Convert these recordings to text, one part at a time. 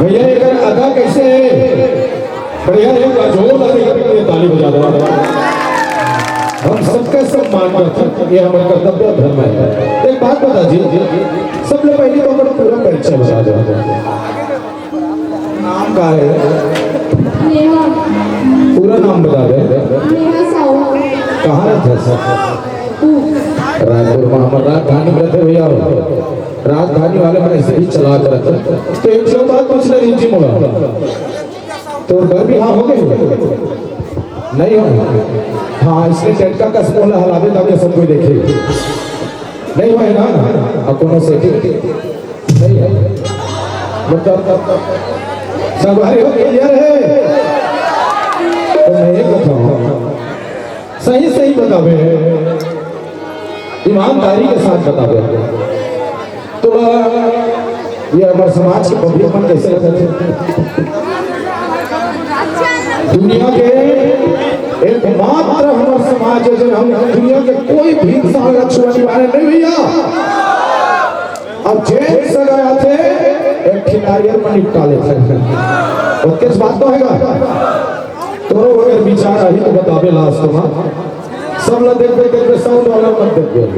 भैया एक अदा कैसे है बढ़िया है, जोर ताली बजा दो। हम सबका सम्मान करते हैं, ये हमारा कर्तव्य धर्म है। एक बात बता जी, सबसे पहले तो हमारा पूरा परिचय बता दो। नाम क्या है? पूरा नाम बता दे। कहाँ रहते हैं? रायपुर में। हमारा राजधानी रहते भैया, राजधानी वाले मैंने ऐसे ही चला कर रखा। तो एक सौ बात पूछ ले जी मोला, तो घर भी हाँ हो गए नहीं हो? हाँ, इसलिए टेंका का स्मोला हलावे ताकि सब कोई देखे। नहीं हुआ है ना? अपनों से नहीं है मतलब सब भाई हो क्लियर है? तो मैं एक बताऊँ, सही सही बतावे, ईमानदारी के साथ बतावे। तो ये हमारे समाज के पब्लिक मन कैसे रहते? दुनिया के एकमात्र हमारे समाज है, हम दुनिया के कोई भी छुआने वाले नहीं भैया। अब जेल से गया थे एक खिलाड़ियों में निपटा लेते और किस बात तो हैगा तो अगर विचार आई तो बतावे लास्ट में सब लोग देख साउंड वाला मत देख।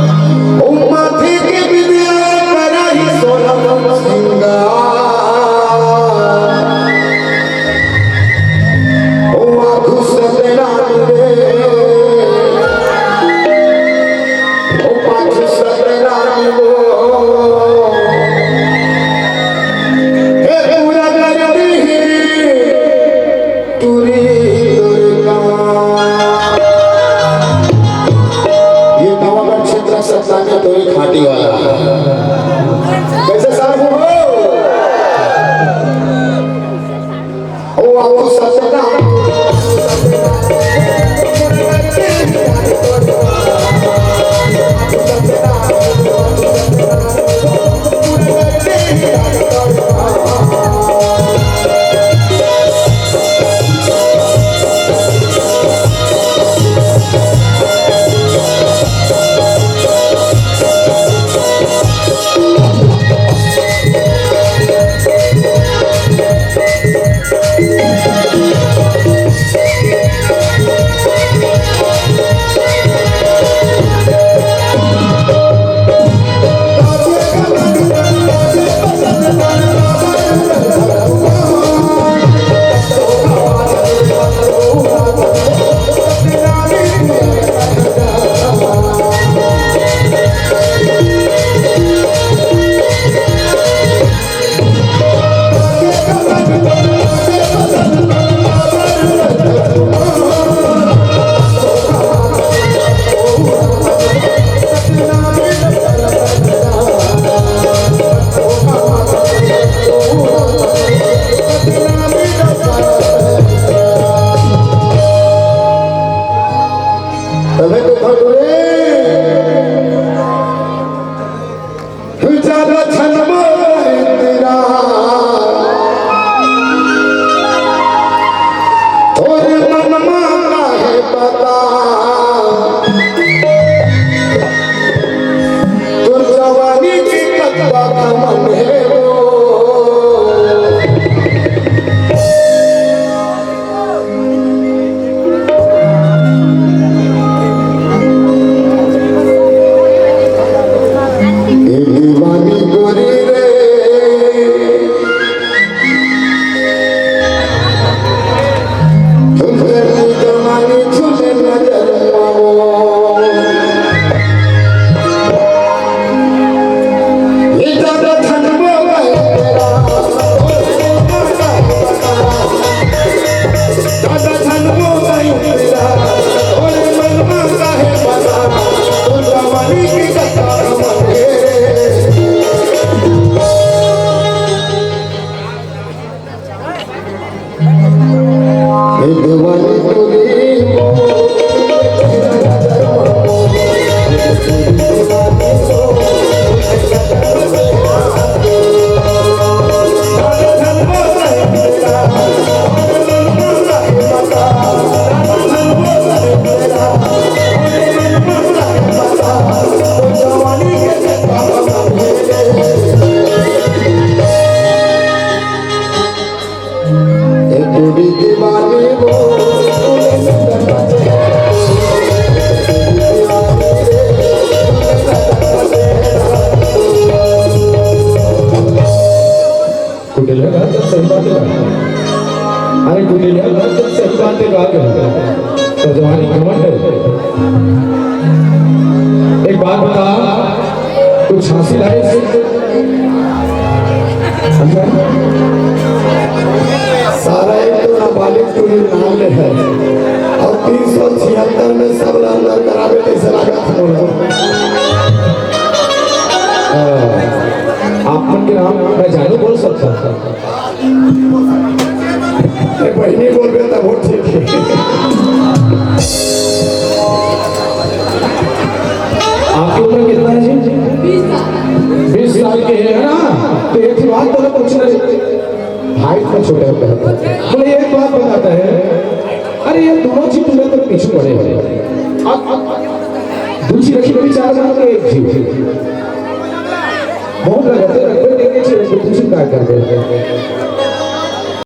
ओ माथे के बिंदिया कराई सोना सिंगार ओ आँखों सपना रे ओ पाँच सपना रे खाटी वाला कैसे साहब हो ओ आपको सपना अरे कुटिलिया सही बातें गा के तो जवानी घमंड है। एक बात बता, कुछ हासिल है सारा एक तो नाबालिग टूरी नाम है और 376 में सब अंदर करावे कैसे लगा आप के नाम मैं जानू बोल सकता था, बहनी बोल रहे था बहुत ठीक है। आपकी उम्र कितना है जी? 20 साल के है ना। तो एक ही बात तो पूछना हाइट में छोटे होते हैं। बोले एक बात बताता है, अरे ये दोनों चीज तुम्हें तो पीछे पड़े हुए, दूसरी रखी मेरी 4 साल के एक चीज बहुत लगाते रखते देखे दूसरी क्या कर रहे हैं।